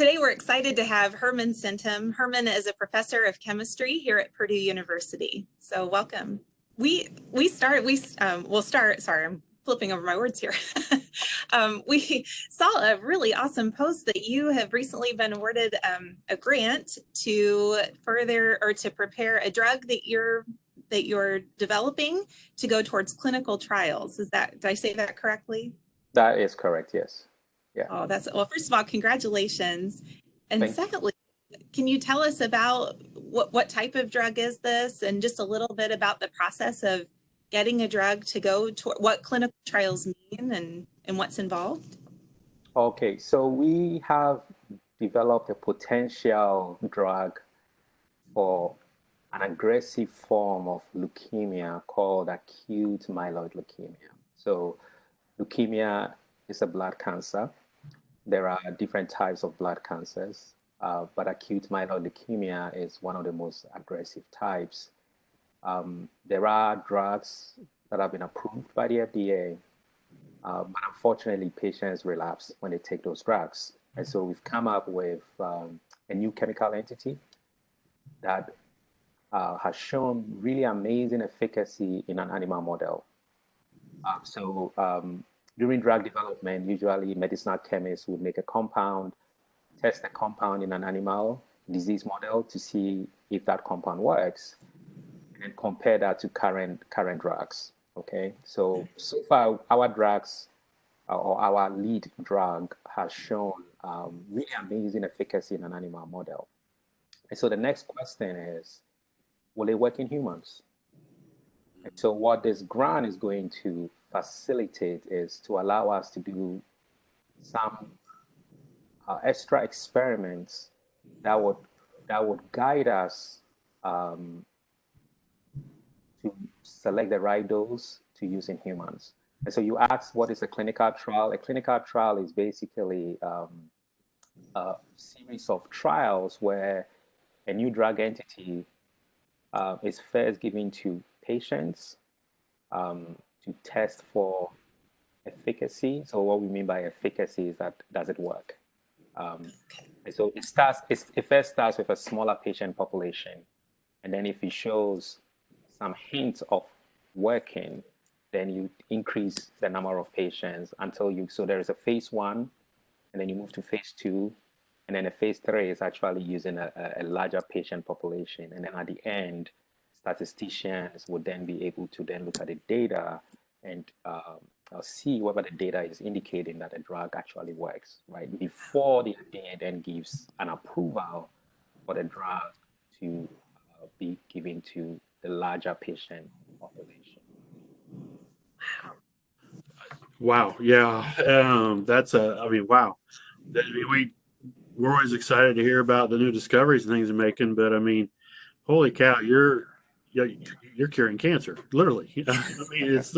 Today we're excited to have Herman Sintim. Herman is a professor of chemistry here at Purdue University. So welcome. We'll start, sorry, I'm flipping over my words here. We saw a really awesome post that you have recently been awarded a grant to further or to prepare a drug that you're developing to go towards clinical trials. Did I say that correctly? That is correct, yes. Yeah. Oh, well, first of all, congratulations. And secondly, can you tell us about what type of drug is this, and just a little bit about the process of getting a drug to go to what clinical trials mean and what's involved? Okay, so we have developed a potential drug for an aggressive form of leukemia called acute myeloid leukemia. So leukemia is a blood cancer. There are different types of blood cancers, but acute myeloid leukemia is one of the most aggressive types. There are drugs that have been approved by the FDA, but unfortunately, patients relapse when they take those drugs. And so we've come up with a new chemical entity that has shown really amazing efficacy in an animal model. During drug development, usually medicinal chemists would make a compound, test the compound in an animal disease model to see if that compound works, and then compare that to current drugs. Okay, so far our drugs or our lead drug has shown really amazing efficacy in an animal model. And so the next question is, will it work in humans? And so what this grant is going to facilitate is to allow us to do some extra experiments that would guide us to select the right dose to use in humans. And so you asked, what is a clinical trial? A clinical trial is basically a series of trials where a new drug entity is first given to patients to test for efficacy. So what we mean by efficacy is that does it work? And so it first starts with a smaller patient population, and then if it shows some hints of working, then you increase the number of patients so there is a phase 1, and then you move to phase 2, and then a phase 3 is actually using a larger patient population, and then at the end, statisticians would then be able to then look at the data and see whether the data is indicating that the drug actually works, right? Before the FDA then gives an approval for the drug to be given to the larger patient population. Wow. Yeah. Wow. We're always excited to hear about the new discoveries and things they're making, but I mean, holy cow, you're curing cancer, literally. I mean, it's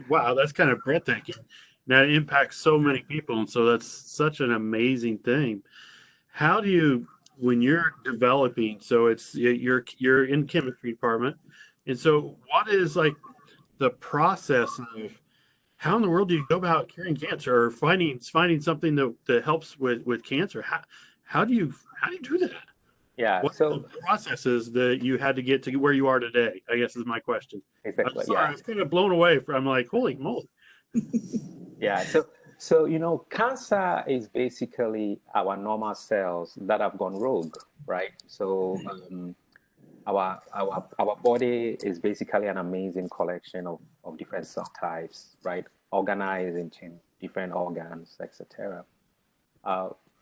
wow, that's kind of breathtaking. Now it impacts so many people, and so that's such an amazing thing. How do you, when you're developing, so you're in chemistry department, and so what is like the process of how in the world do you go about curing cancer or finding something that helps with cancer? How do you do that? Yeah. What are the processes that you had to get to where you are today, I guess is my question. Exactly. I'm sorry, I was kind of blown away. I'm like, holy moly. Yeah. So cancer is basically our normal cells that have gone rogue, right? So our body is basically an amazing collection of different cell types, right? Organized into different organs, etc.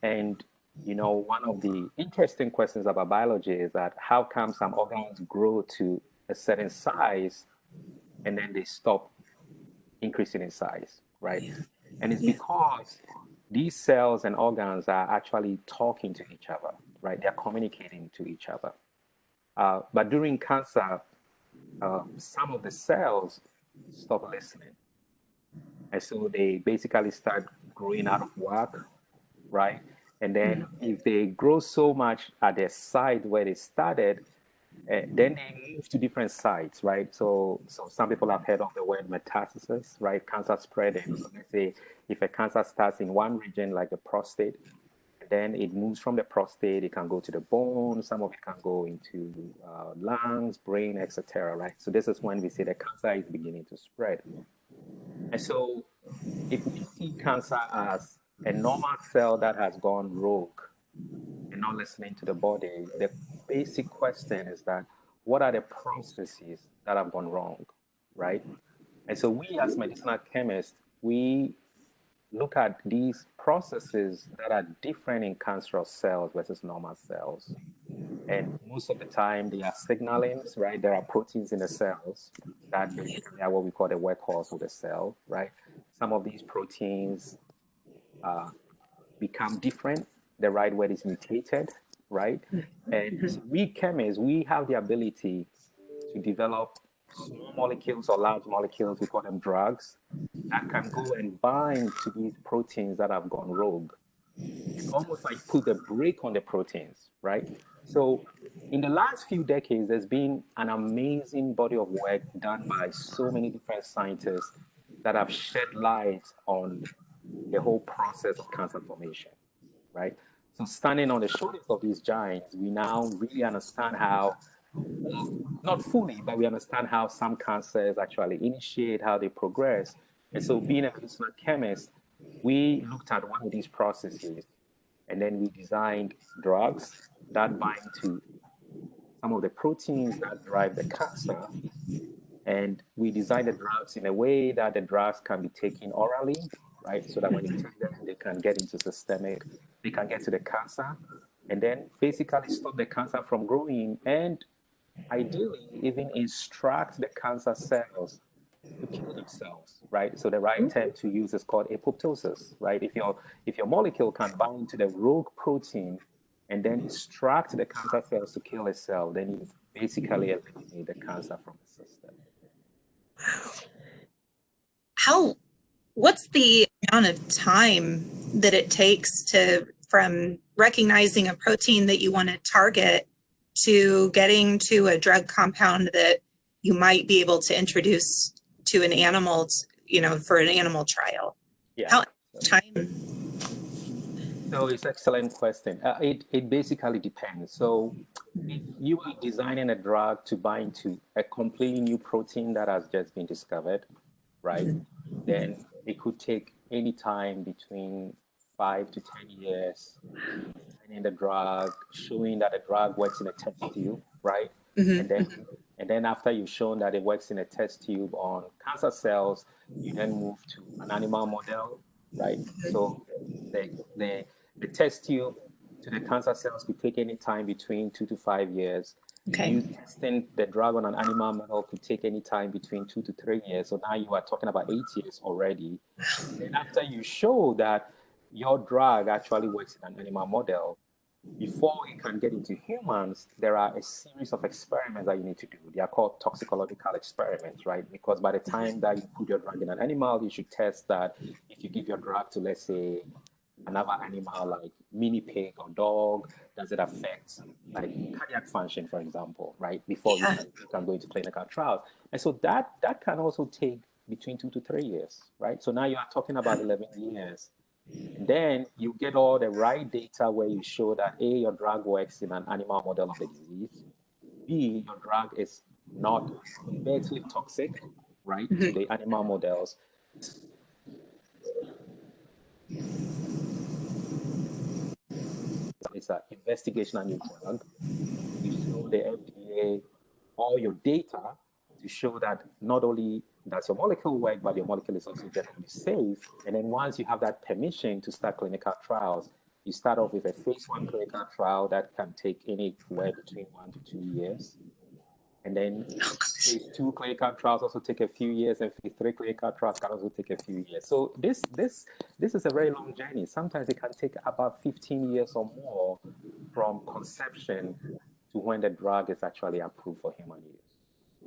And one of the interesting questions about biology is that how come some organs grow to a certain size and then they stop increasing in size, right? Yeah. And it's because these cells and organs are actually talking to each other, right? They're communicating to each other. But during cancer, some of the cells stop listening. And so they basically start growing out of whack, right? And then if they grow so much at their site where they started, then they move to different sites, right? So some people have heard of the word metastasis, right? Cancer spreading. So let's say if a cancer starts in one region like the prostate, Then it moves from the prostate, it can go to the bone, some of it can go into lungs, brain, etc. Right? So this is when we say the cancer is beginning to spread. And so if we see cancer as a normal cell that has gone rogue and not listening to the body, the basic question is that what are the processes that have gone wrong, right? And so we as medicinal chemists, we look at these processes that are different in cancerous cells versus normal cells. And most of the time, they are signalings, right? There are proteins in the cells that basically are what we call the workhorse of the cell, right? Some of these proteins become different. The right word is mutated, right? And so we chemists, we have the ability to develop small molecules or large molecules, we call them drugs, that can go and bind to these proteins that have gone rogue. It's almost like put a brake on the proteins, right? So in the last few decades, there's been an amazing body of work done by so many different scientists that have shed light on the whole process of cancer formation, right? So standing on the shoulders of these giants, we now really understand how, not fully, but we understand how some cancers actually initiate, how they progress. And so being a medicinal chemist, we looked at one of these processes and then we designed drugs that bind to some of the proteins that drive the cancer. And we designed the drugs in a way that the drugs can be taken orally, right? So that when you take them, they can get into systemic, they can get to the cancer, and then basically stop the cancer from growing and ideally even instruct the cancer cells to kill themselves, right? So the right term to use is called apoptosis, right? If your molecule can bind to the rogue protein and then instruct the cancer cells to kill itself, then you basically eliminate the cancer from the system. What's the amount of time that it takes from recognizing a protein that you want to target to getting to a drug compound that you might be able to introduce to an animal, for an animal trial? Yeah. How much time? So it's an excellent question. It basically depends. So if you are designing a drug to bind to a completely new protein that has just been discovered, right, then it could take any time between 5 to 10 years designing the drug, showing that the drug works in a test tube, right? And then after you've shown that it works in a test tube on cancer cells, you then move to an animal model, right? So the test tube to the cancer cells could take any time between 2 to 5 years. Okay. You testing the drug on an animal model could take any time between 2 to 3 years. So now you are talking about 8 years already. And then after you show that your drug actually works in an animal model, before it can get into humans, there are a series of experiments that you need to do. They are called toxicological experiments, right? Because by the time that you put your drug in an animal, you should test that if you give your drug to, let's say, another animal like mini pig or dog, does it affect like cardiac function, for example, right? Before you can go into clinical trials. And so that can also take between 2 to 3 years, right? So now you are talking about 11 years. And then you get all the right data where you show that A, your drug works in an animal model of the disease, B, your drug is not directly toxic, right, to the animal models. It's an investigational new drug. You show the FDA all your data to show that not only does your molecule work, but your molecule is also generally safe. And then once you have that permission to start clinical trials, you start off with a phase 1 clinical trial that can take anywhere between 1 to 2 years. And then phase 2 clinical trials also take a few years, and phase 3 clinical trials can also take a few years. So this is a very long journey. Sometimes it can take about 15 years or more from conception to when the drug is actually approved for human use.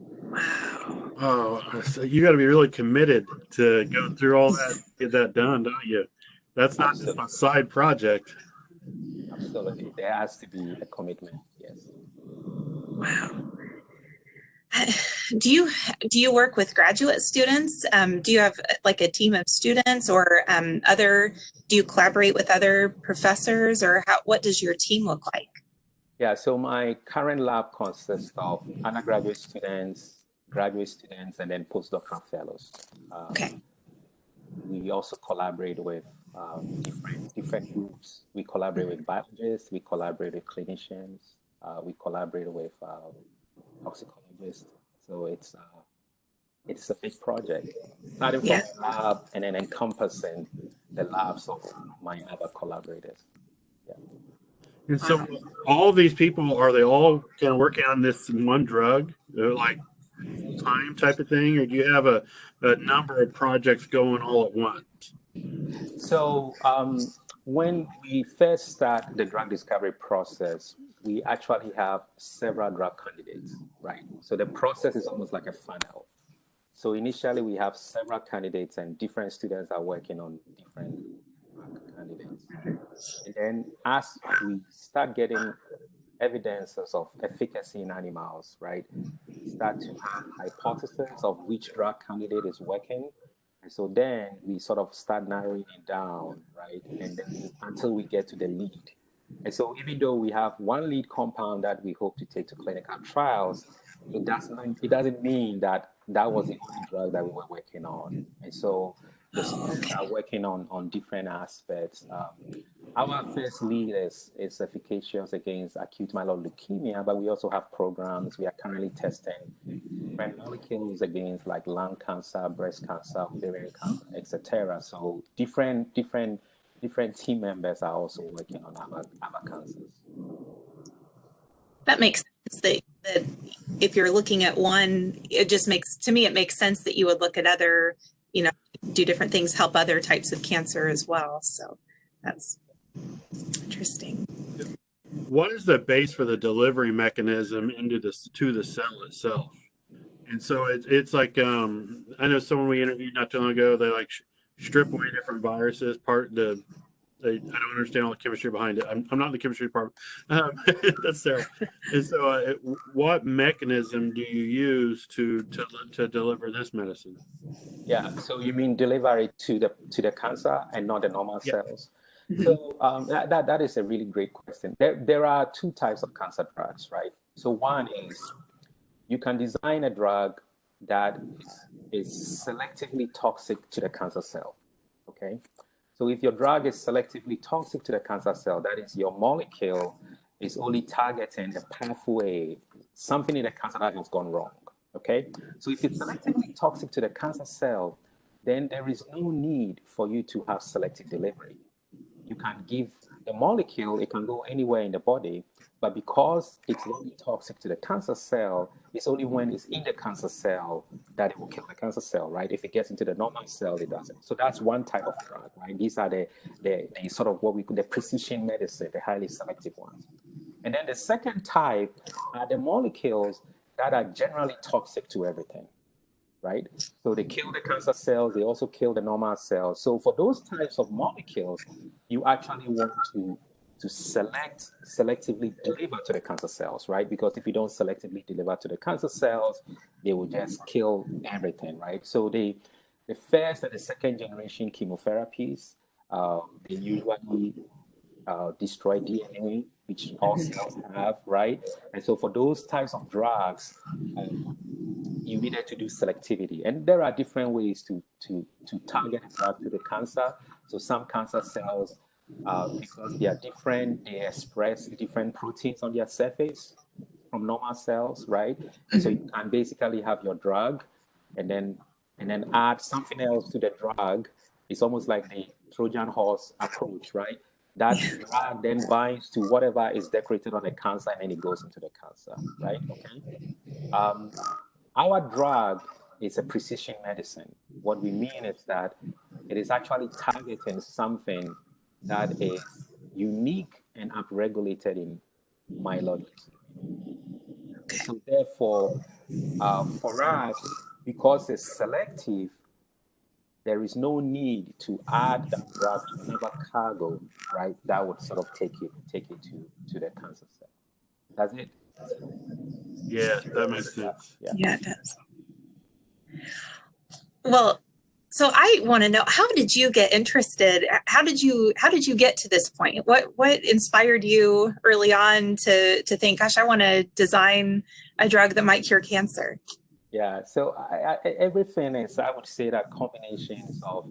Wow. Oh, so you got to be really committed to go through all that, get that done, don't you? That's not just a side project. Absolutely. There has to be a commitment, yes. Wow. Do you work with graduate students? Do you have like a team of students or do you collaborate with other professors, or what does your team look like? Yeah, so my current lab consists of undergraduate students, graduate students, and then postdoctoral fellows. Okay. We also collaborate with different groups. We collaborate with biologists, we collaborate with clinicians, we collaborate with toxicologists. So it's a big project, starting from Yeah. the lab and then encompassing the labs of my other collaborators. Yeah. And so all of these people, are they all kind of working on this one drug, like full time type of thing, or do you have a number of projects going all at once? So when we first start the drug discovery process, we actually have several drug candidates, right? So the process is almost like a funnel. So initially we have several candidates and different students are working on different drug candidates. And then as we start getting evidences of efficacy in animals, right, we start to have hypotheses of which drug candidate is working. And so then we sort of start narrowing it down, right? And then until we get to the lead. And so even though we have one lead compound that we hope to take to clinical trials, it doesn't mean that that was the only drug that we were working on. And so the students are working on different aspects. Our first lead is efficacious against acute myeloid leukemia, but we also have programs. We are currently testing different molecules against like lung cancer, breast cancer, ovarian cancer, etc. So different team members are also working on other cancers. That makes sense that if you're looking at one, it makes sense that you would look at other, do different things, help other types of cancer as well. So that's interesting. What is the base for the delivery mechanism to the cell itself? And so it's like I know someone we interviewed not too long ago. They like strip away different viruses. I don't understand all the chemistry behind it. I'm not in the chemistry department. That's terrible. And so, what mechanism do you use to deliver this medicine? Yeah. So you mean delivery to the cancer and not the normal cells? So that is a really great question. There are two types of cancer drugs, right? So one is you can design a drug that is selectively toxic to the cancer cell. Okay. So if your drug is selectively toxic to the cancer cell, that is your molecule is only targeting a pathway, something in the cancer that has gone wrong. Okay. So if it's selectively toxic to the cancer cell, then there is no need for you to have selective delivery. You can give the molecule, it can go anywhere in the body, but because it's only toxic to the cancer cell, it's only when it's in the cancer cell that it will kill the cancer cell, right? If it gets into the normal cell, it doesn't. So that's one type of drug, right? These are the sort of what we call the precision medicine, the highly selective ones. And then the second type are the molecules that are generally toxic to everything, right? So they kill the cancer cells, they also kill the normal cells. So for those types of molecules, you actually want to selectively deliver to the cancer cells, right? Because if you don't selectively deliver to the cancer cells, they will just kill everything, right? So the first and the second generation chemotherapies, they usually destroy DNA, which all cells have, right? And so for those types of drugs, you needed to do selectivity. And there are different ways to target a drug to the cancer. So some cancer cells, because they are different, they express different proteins on their surface from normal cells, right? And so you can basically have your drug and then add something else to the drug. It's almost like the Trojan horse approach, right? That drug then binds to whatever is decorated on the cancer and then it goes into the cancer, right? Okay. Our drug is a precision medicine. What we mean is that it is actually targeting something that is unique and upregulated in myeloid. So therefore, for us, because it's selective, there is no need to add that drug to another cargo, right? That would sort of take it to the cancer cell. That's it. Yeah, that makes sense. Yeah. Yeah, it does. Well, so I want to know, how did you get interested? How did you get to this point? What inspired you early on to think, gosh, I want to design a drug that might cure cancer? Yeah, so everything is, I would say, that combinations of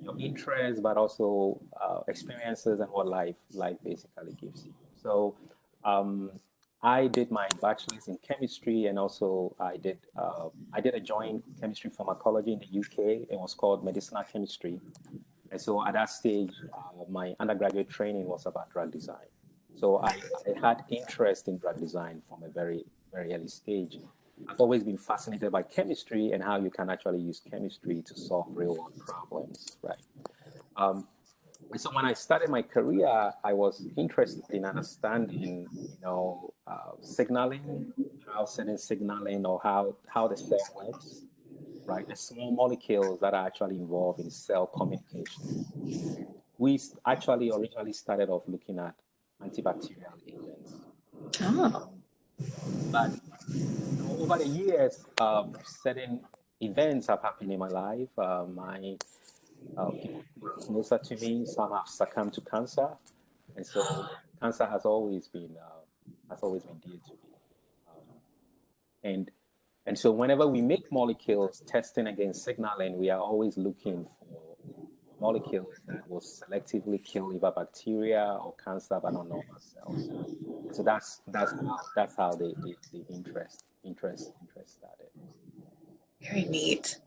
your interests, but also experiences and what life basically gives you. So um, I did my bachelor's in chemistry, and also I did a joint chemistry pharmacology in the UK. It was called medicinal chemistry, and so at that stage, my undergraduate training was about drug design. So I had interest in drug design from a very early stage. I've always been fascinated by chemistry and how you can actually use chemistry to solve real world problems, right? Um, and so when I started my career, I was interested in understanding, signaling, how certain signaling or how the cell works, right? The small molecules that are actually involved in cell communication. We actually originally started off looking at antibacterial agents. Oh, But over the years, certain events have happened in my life. My people who are closer to me, some have succumbed to cancer, and so cancer has always been dear to me. And and so whenever we make molecules testing against signaling, we are always looking for molecules that will selectively kill liver bacteria or cancer but not normal cells. And so that's how the interest started. very neat.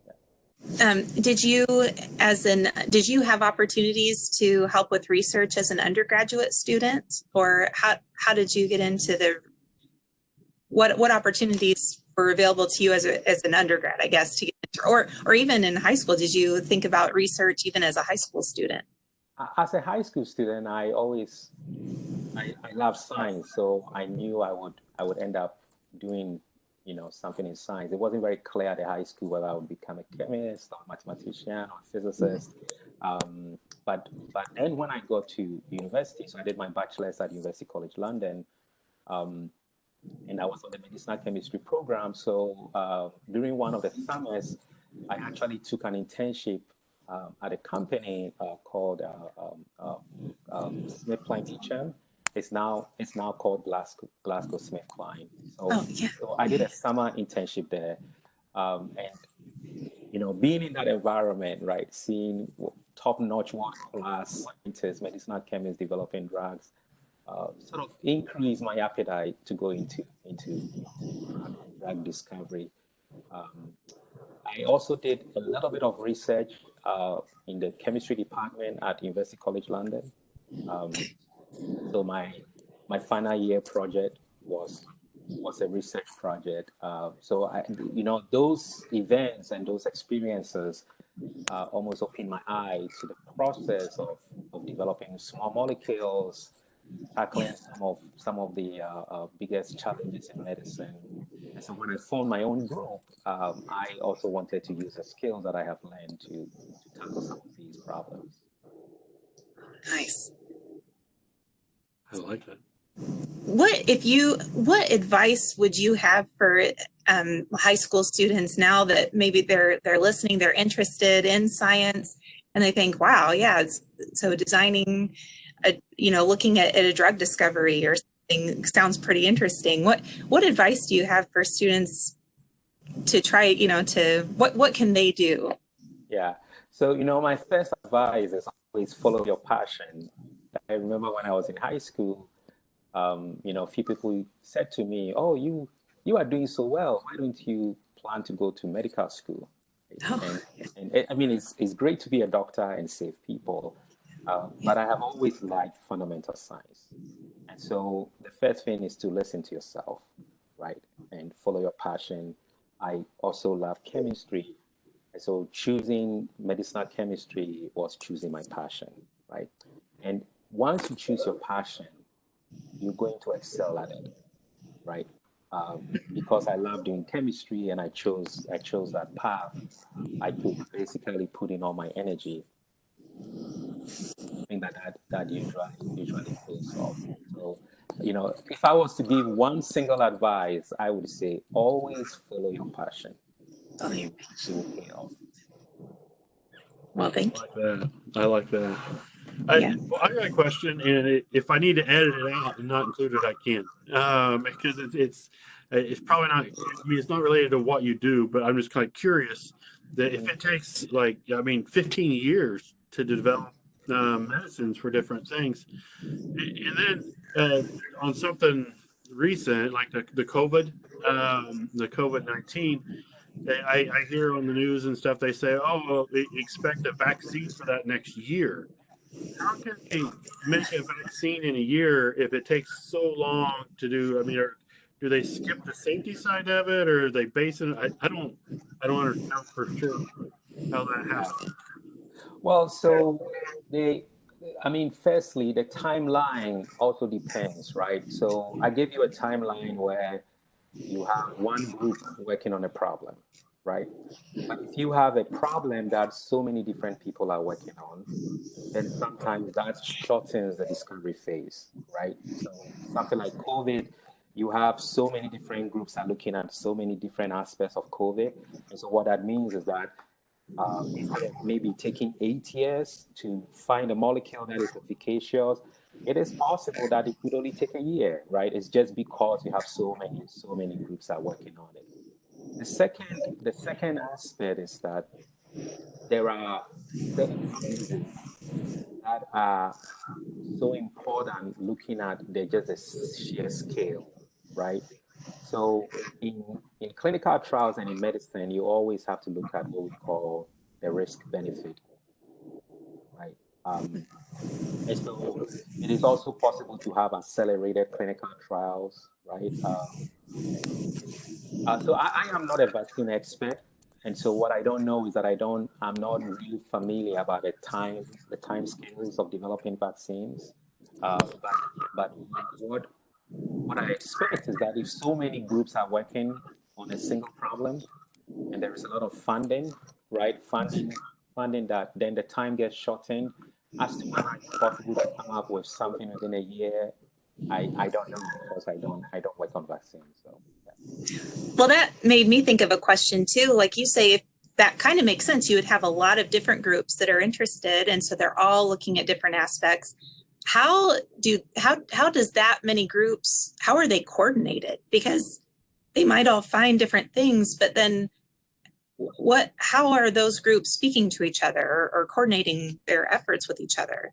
Yeah. Did you have opportunities to help with research as an undergraduate student, or how did you get into what opportunities were available to you as an undergrad, I guess, to get into, or even in high school? Did you think about research even as a high school student? As a high school student, I love science, so I knew I would end up doing something in science. It wasn't very clear at the high school whether I would become a chemist or mathematician or physicist. But then when I got to university, so I did my bachelor's at University College London, and I was on the medicinal chemistry program. So during one of the summers, I actually took an internship at a company called SmithKline. It's now called GlaxoSmithKline. So, Oh, yeah. so I did a summer internship there, and being in that environment, right, seeing top-notch world-class scientists, medicinal chemists developing drugs, sort of increased my appetite to go into drug discovery. I also did a little bit of research in the chemistry department at University College London. So my final year project was a research project. So those events and those experiences almost opened my eyes to the process of developing small molecules, tackling some of the biggest challenges in medicine. And so when I formed my own group, I also wanted to use the skills that I have learned to tackle some of these problems. Nice. I like that. What advice would you have for high school students now that maybe they're listening, they're interested in science, and they think, wow, yeah, so designing looking at a drug discovery or something sounds pretty interesting. What advice do you have for students to try, what can they do? Yeah. So, my first advice is always follow your passion. I remember when I was in high school, a few people said to me, "Oh, you are doing so well. Why don't you plan to go to medical school?" Oh. And I mean, it's great to be a doctor and save people, but I have always liked fundamental science. And so the first thing is to listen to yourself, right? And follow your passion. I also love chemistry. And so choosing medicinal chemistry was choosing my passion, right? And once you choose your passion, you're going to excel at it, right? Because I love doing chemistry and I chose that path, I could basically put in all my energy. I think that usually pays off. So, if I was to give one single advice, I would say always follow your passion. Oh, yeah. It will pay off. Well, thank you. I like that. Yeah. I got a question, and if I need to edit it out and not include it, I can, because it's probably not. I mean, it's not related to what you do, but I'm just kind of curious that if it takes 15 years to develop medicines for different things, and then on something recent like the COVID-19. I hear on the news and stuff, they say, oh, well, they expect a vaccine for that next year. How can they make a vaccine in a year if it takes so long to do? I mean, do they skip the safety side of it, or are they base it? I don't understand for sure how that happens. Well, so firstly, the timeline also depends, right? So I gave you a timeline where you have one group working on a problem, right? But if you have a problem that so many different people are working on, then sometimes that shortens the discovery phase, right? So something like COVID, you have so many different groups are looking at so many different aspects of COVID. And so what that means is that instead of maybe taking 8 years to find a molecule that is efficacious, it is possible that it could only take a year, right? It's just because you have so many groups are working on it. The second aspect is that there are certain diseases that are so important looking at just the sheer scale, right? So in clinical trials and in medicine, you always have to look at what we call the risk benefit, right? And so it is also possible to have accelerated clinical trials, right? So I am not a vaccine expert. And so what I don't know is that I'm not really familiar about the time scales of developing vaccines. But what I expect is that if so many groups are working on a single problem and there is a lot of funding, right? Funding that then the time gets shortened. As to whether it's possible to come up with something within a year, I don't know because I don't work on vaccines. So yeah. Well, that made me think of a question too. Like you say, if that kind of makes sense, you would have a lot of different groups that are interested, and so they're all looking at different aspects. How does that many groups, how are they coordinated? Because they might all find different things, but then how are those groups speaking to each other or coordinating their efforts with each other?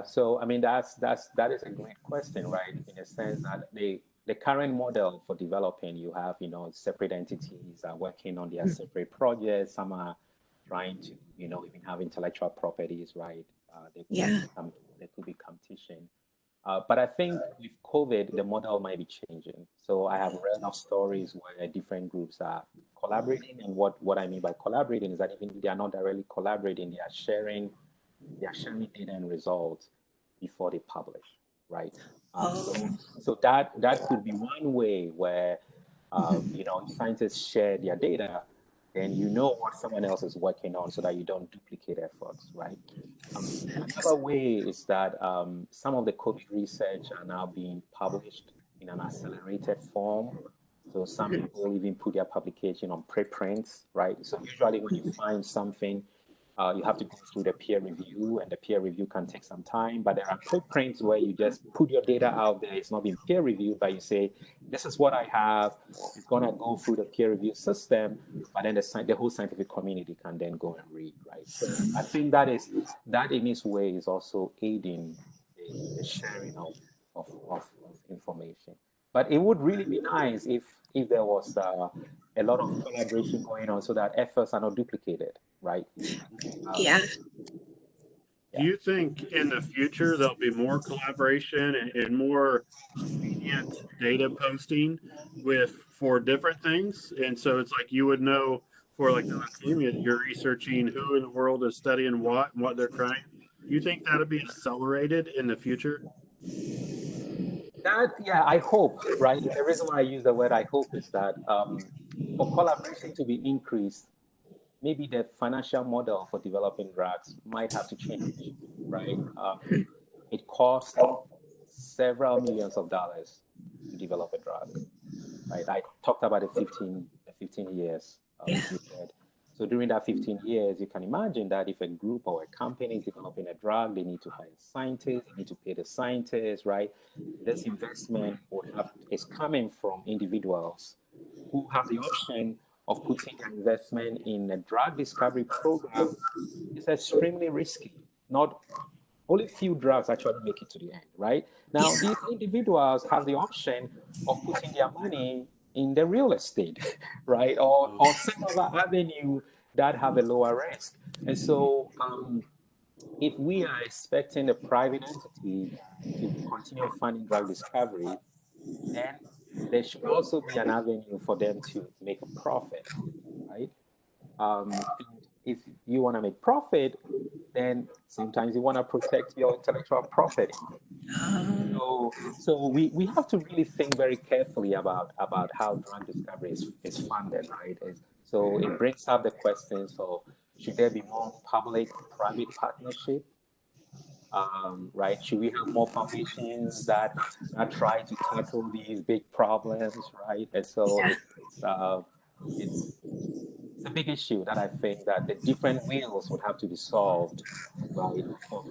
So I mean that is a great question, right? In a sense that the current model for developing, you have separate entities are working on their separate projects. Some are trying to even have intellectual properties, right? There could be competition. But I think with COVID, the model might be changing. So I have read of stories where different groups are collaborating. And what I mean by collaborating is that even if they are not directly collaborating, they are sharing data and results before they publish, right? So that could be one way where, scientists share their data, then what someone else is working on so that you don't duplicate efforts, right? Another way is that some of the COVID research are now being published in an accelerated form. So some people even put their publication on preprints, right? So usually when you find something, you have to go through the peer review, and the peer review can take some time. But there are preprints where you just put your data out there. It's not being peer reviewed, but you say, this is what I have. It's going to go through the peer review system, but then the whole scientific community can then go and read, right? So I think that in its way is also aiding the sharing of information. But it would really be nice if there was a lot of collaboration going on so that efforts are not duplicated, right? Yeah. Do you think in the future there'll be more collaboration and more expedient data posting for different things? And so it's like you would know for like the leukemia that you're researching who in the world is studying what and what they're trying. Do you think that'll be accelerated in the future? I hope, right? The reason why I use the word I hope is that for collaboration to be increased, maybe the financial model for developing drugs might have to change, right? It costs several millions of dollars to develop a drug. Right? I talked about the 15 years. You said. So during that 15 years, you can imagine that if a group or a company is developing a drug, they need to hire scientists, they need to pay the scientists, right? This investment is coming from individuals who have the option of putting their investment in a drug discovery program. It's extremely risky. Not only few drugs actually make it to the end, right? Now, these individuals have the option of putting their money in the real estate, right? Or some other avenue that have a lower risk. And so if we are expecting a private entity to continue funding drug discovery, then there should also be an avenue for them to make a profit, right? If you want to make profit, then sometimes you want to protect your intellectual property. So we have to really think very carefully about how drug discovery is funded, right? So it brings up the questions of, should there be more public-private partnership? Right? Should we have more foundations that try to tackle these big problems, right? And so it's a big issue that I think that the different wheels would have to be solved, right, for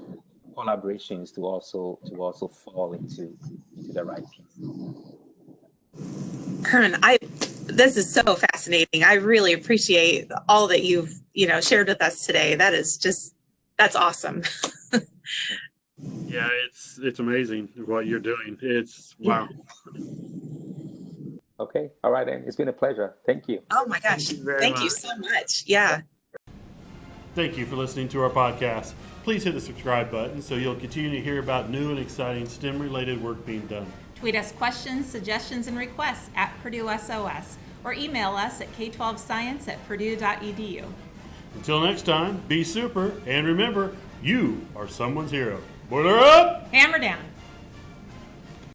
collaborations to also fall into the right people. Herman, this is so fascinating. I really appreciate all that you've shared with us today. That's awesome. Yeah, it's amazing what you're doing. It's wow. Okay. All right, then. It's been a pleasure. Thank you. Oh my gosh. Thank you so much. Yeah. Thank you for listening to our podcast. Please hit the subscribe button so you'll continue to hear about new and exciting STEM-related work being done. Tweet us questions, suggestions, and requests at Purdue SOS or email us at k12science@purdue.edu. Until next time, be super, and remember, you are someone's hero. Boiler up! Hammer down.